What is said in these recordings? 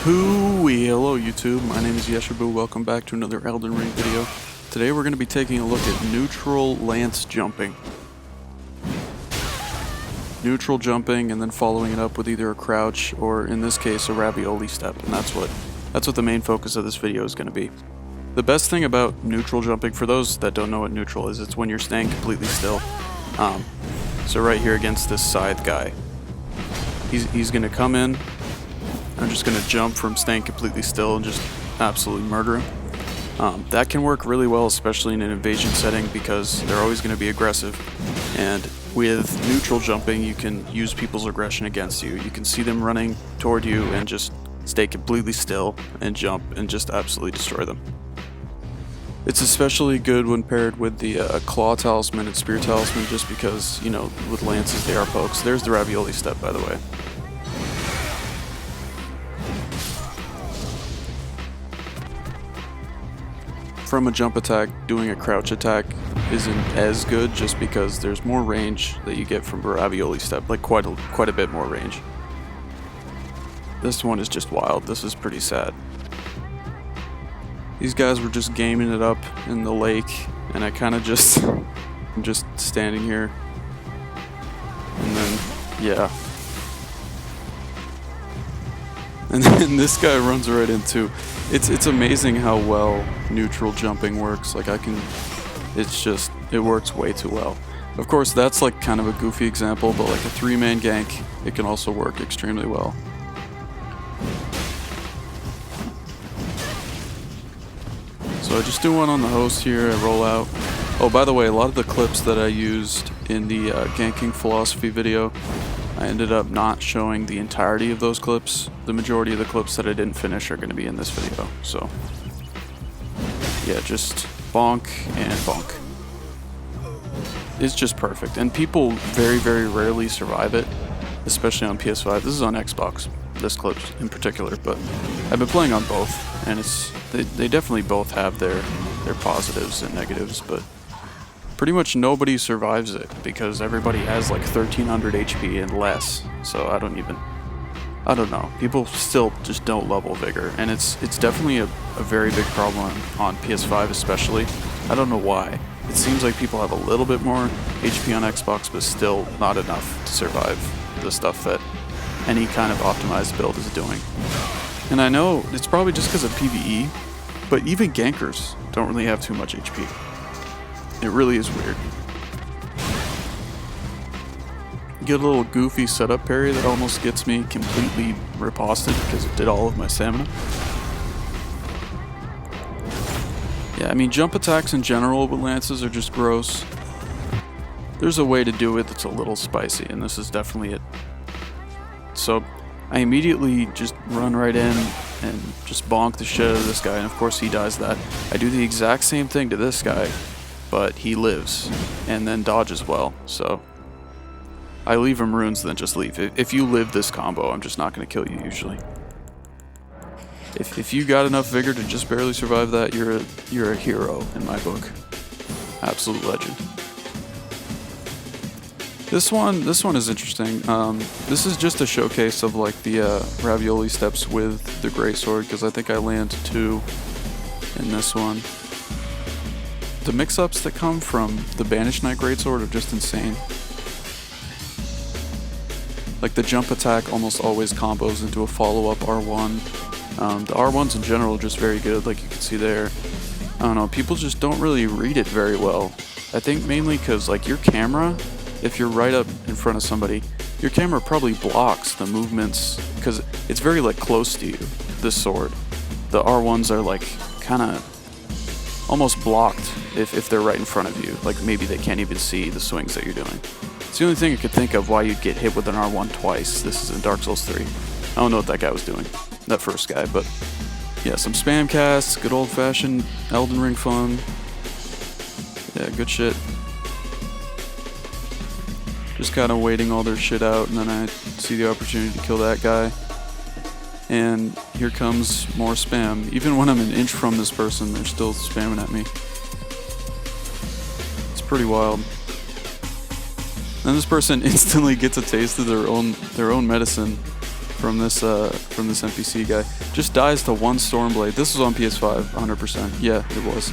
Hooey, hello YouTube, my name is Yeshabu, welcome back to another Elden Ring video. Today we're going to be taking a look at neutral lance jumping. Neutral jumping and then following it up with either a crouch or in this case a ravioli step, and that's what the main focus of this video is going to be. The best thing about neutral jumping, for those that don't know what neutral is, it's when you're staying completely still. So right here against this scythe guy, he's going to come in. I'm just going to jump from staying completely still and just absolutely murder him. That can work really well, especially in an invasion setting, because they're always going to be aggressive. And with neutral jumping, you can use people's aggression against you. You can see them running toward you and just stay completely still and jump and just absolutely destroy them. It's especially good when paired with the claw talisman and spear talisman, just because, you know, with lances they are pokes. There's the ravioli step, by the way. From a jump attack, doing a crouch attack isn't as good just because there's more range that you get from a ravioli step, like quite a bit more range. This one is just wild. This is pretty sad. These guys were just gaming it up in the lake, and I kind of I'm just standing here, and then yeah. And then this guy runs right into. It's amazing how well neutral jumping works. Like it works way too well. Of course, that's like kind of a goofy example, but like a 3-man gank, it can also work extremely well. So I just do one on the host here, I roll out. Oh, by the way, a lot of the clips that I used in the ganking philosophy video, I ended up not showing the entirety of those clips. The majority of the clips that I didn't finish are going to be in this video. So, yeah, just bonk and bonk. It's just perfect. And people very, very rarely survive it, especially on PS5. This is on Xbox, this clip in particular, but I've been playing on both, and they definitely both have their positives and negatives, but pretty much nobody survives it because everybody has like 1300 HP and less. So I don't know. People still just don't level vigor, and it's definitely a very big problem on PS5 especially. I don't know why. It seems like people have a little bit more HP on Xbox, but still not enough to survive the stuff that any kind of optimized build is doing. And I know it's probably just because of PvE, but even gankers don't really have too much HP. It really is weird. Get a little goofy setup parry that almost gets me completely riposted because it did all of my stamina. Yeah, I mean, jump attacks in general with lances are just gross. There's a way to do it that's a little spicy, and this is definitely it. So I immediately just run right in and just bonk the shit out of this guy, and of course he dies that. I do the exact same thing to this guy, but he lives and then dodges well, so I leave him runes, then just leave. If you live this combo, I'm just not going to kill you usually. If you got enough vigor to just barely survive that, you're a hero in my book. Absolute legend. This one is interesting. This is just a showcase of like the ravioli steps with the greatsword, because I think I land 2 in this one. The mix-ups that come from the Banished Knight greatsword are just insane. Like the jump attack almost always combos into a follow-up R1. The R1s in general are just very good, like you can see there. I don't know, people just don't really read it very well. I think mainly because like your camera, if you're right up in front of somebody, your camera probably blocks the movements because it's very like close to you, this sword. The R1s are like kind of almost blocked if they're right in front of you. Like maybe they can't even see the swings that you're doing. It's the only thing I could think of why you'd get hit with an R1 twice. This is in Dark Souls 3. I don't know what that guy was doing, that first guy, but yeah, some spam casts, good old-fashioned Elden Ring fun. Yeah, good shit. Just kind of waiting all their shit out, and then I see the opportunity to kill that guy. And here comes more spam. Even when I'm an inch from this person, they're still spamming at me. It's pretty wild. And this person instantly gets a taste of their own medicine from this NPC guy. Just dies to one Stormblade. This was on PS5, 100%. Yeah, it was.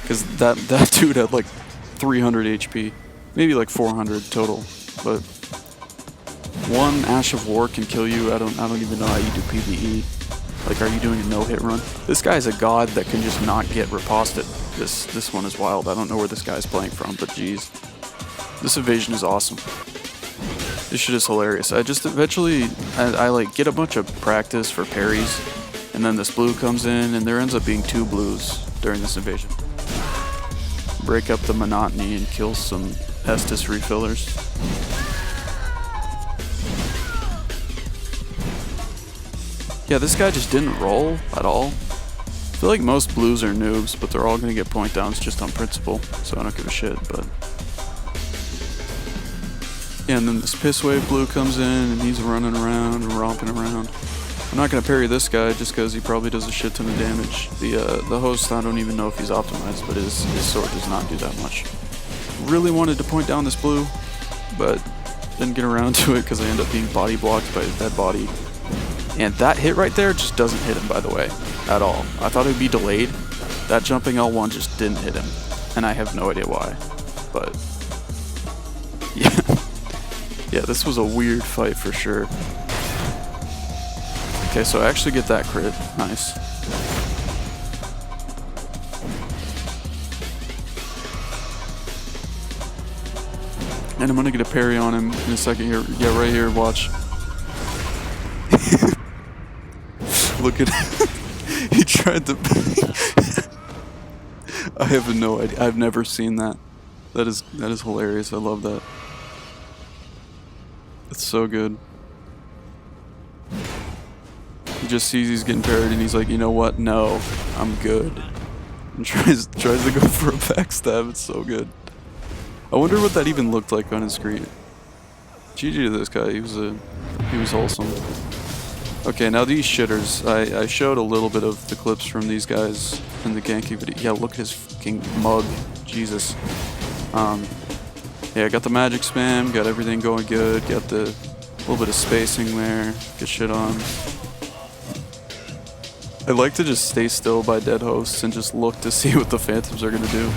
Because that dude had like 300 HP. Maybe like 400 total. But one Ash of War can kill you. I don't even know how you do PvE. Like, are you doing a no-hit run? This guy's a god that can just not get riposted. This one is wild. I don't know where this guy's playing from, but geez. This evasion is awesome. This shit is hilarious. I just eventually, I like get a bunch of practice for parries, and then this blue comes in, and there ends up being 2 blues during this invasion. Break up the monotony and kill some Estus refillers. Yeah, this guy just didn't roll at all. I feel like most blues are noobs, but they're all gonna get point downs just on principle, so I don't give a shit, but... Yeah, and then this Piss Wave blue comes in, and he's running around and romping around. I'm not gonna parry this guy just because he probably does a shit ton of damage. The host, I don't even know if he's optimized, but his sword does not do that much. Really wanted to point down this blue, but didn't get around to it because I end up being body blocked by his dead body. And that hit right there just doesn't hit him, by the way, at all. I thought it would be delayed. That jumping L1 just didn't hit him, and I have no idea why. But yeah, this was a weird fight for sure. Okay, so I actually get that crit. Nice. And I'm gonna get a parry on him in a second here. Yeah, right here, watch. Look at him. He tried to... I have no idea. I've never seen that. That is hilarious. I love that. It's so good. He just sees he's getting parried and he's like, you know what? No, I'm good. And tries to go for a backstab. It's so good. I wonder what that even looked like on his screen. GG to this guy. He was wholesome. Okay, now these shitters. I showed a little bit of the clips from these guys in the Genki video. Yeah, look at his fucking mug. Jesus. Yeah, got the magic spam, got everything going good, got the little bit of spacing there, get shit on. I like to just stay still by dead hosts and just look to see what the phantoms are gonna do,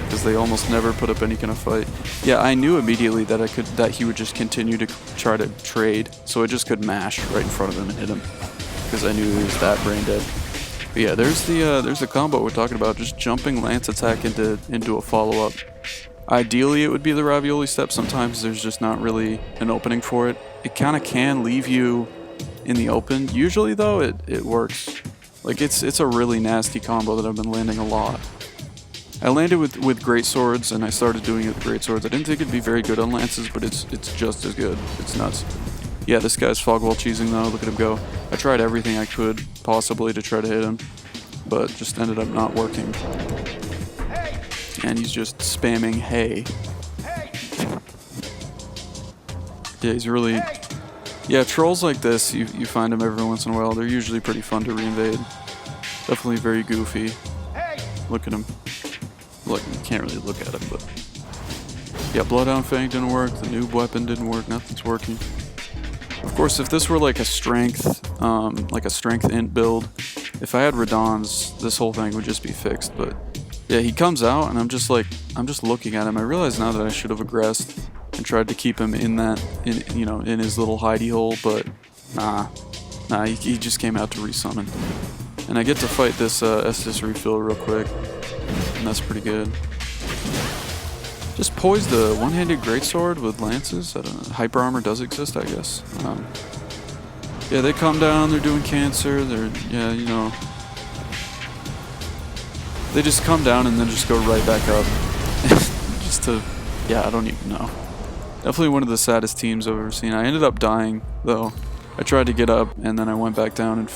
because they almost never put up any kind of fight. Yeah, I knew immediately that he would just continue to try to trade, so I just could mash right in front of him and hit him, because I knew he was that brain dead. But yeah, there's the combo we're talking about, just jumping lance attack into a follow up. Ideally, it would be the ravioli step. Sometimes there's just not really an opening for it. It kind of can leave you in the open. Usually, though, it works. Like, it's a really nasty combo that I've been landing a lot. I landed with great swords, and I started doing it with great swords. I didn't think it'd be very good on lances, but it's just as good. It's nuts. Yeah, this guy's fogwall cheesing, though. Look at him go. I tried everything I could, possibly, to try to hit him, but just ended up not working. And he's just spamming hey. Yeah, he's really... Yeah, trolls like this, you find them every once in a while. They're usually pretty fun to reinvade. Definitely very goofy. Look at him. Look, you can't really look at him, but... Yeah, Bloodhound Fang didn't work, the noob weapon didn't work, nothing's working. Of course, if this were like a strength int build, if I had Radons, this whole thing would just be fixed, but... Yeah, he comes out, and I'm just looking at him. I realize now that I should have aggressed and tried to keep him in his little hidey hole, but nah, he just came out to resummon. And I get to fight this Estus refill real quick, and that's pretty good. Just poise the one-handed greatsword with lances. I don't know. Hyper armor does exist, I guess. Yeah, they come down. They're doing cancer. They just come down and then just go right back up. Yeah, I don't even know. Definitely one of the saddest teams I've ever seen. I ended up dying, though. I tried to get up, and then I went back down and I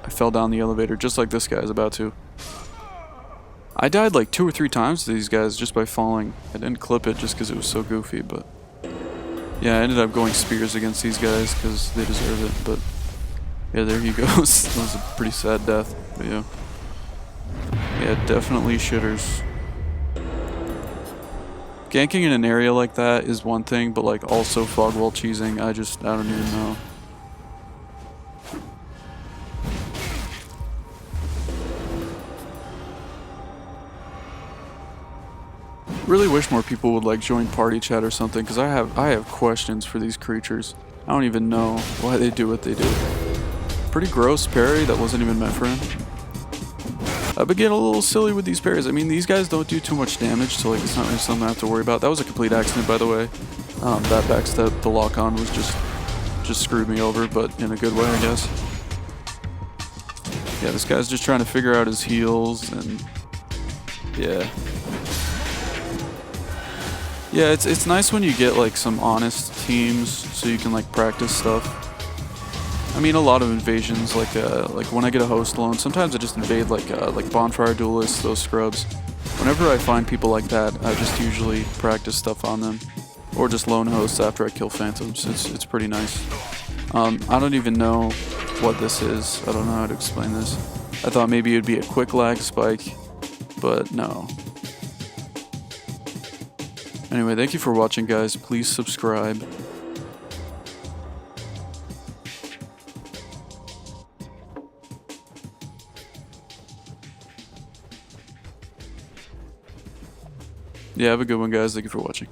fell down the elevator, just like this guy is about to. I died like 2 or 3 times to these guys just by falling. I didn't clip it just because it was so goofy, but... Yeah, I ended up going spears against these guys because they deserve it, but... Yeah, there he goes. That was a pretty sad death, but yeah. Yeah, definitely shitters. Ganking in an area like that is one thing, but like also fogwall cheesing, I don't even know. really wish more people would like join party chat or something, because I have questions for these creatures. I don't even know why they do what they do. Pretty gross parry that wasn't even meant for him. I've been getting a little silly with these parries. I mean, these guys don't do too much damage, so like it's not really something I have to worry about. That was a complete accident, by the way. That backstep, the lock on was just screwed me over, but in a good way, I guess. Yeah, this guy's just trying to figure out his heals, and yeah. Yeah, it's nice when you get like some honest teams, so you can like practice stuff. I mean, a lot of invasions, like when I get a host alone, sometimes I just invade like Bonfire Duelists, those scrubs. Whenever I find people like that, I just usually practice stuff on them, or just lone hosts after I kill phantoms. It's pretty nice. I don't even know what this is. I don't know how to explain this. I thought maybe it'd be a quick lag spike, but no. Anyway, thank you for watching, guys. Please subscribe. Yeah, have a good one, guys. Thank you for watching.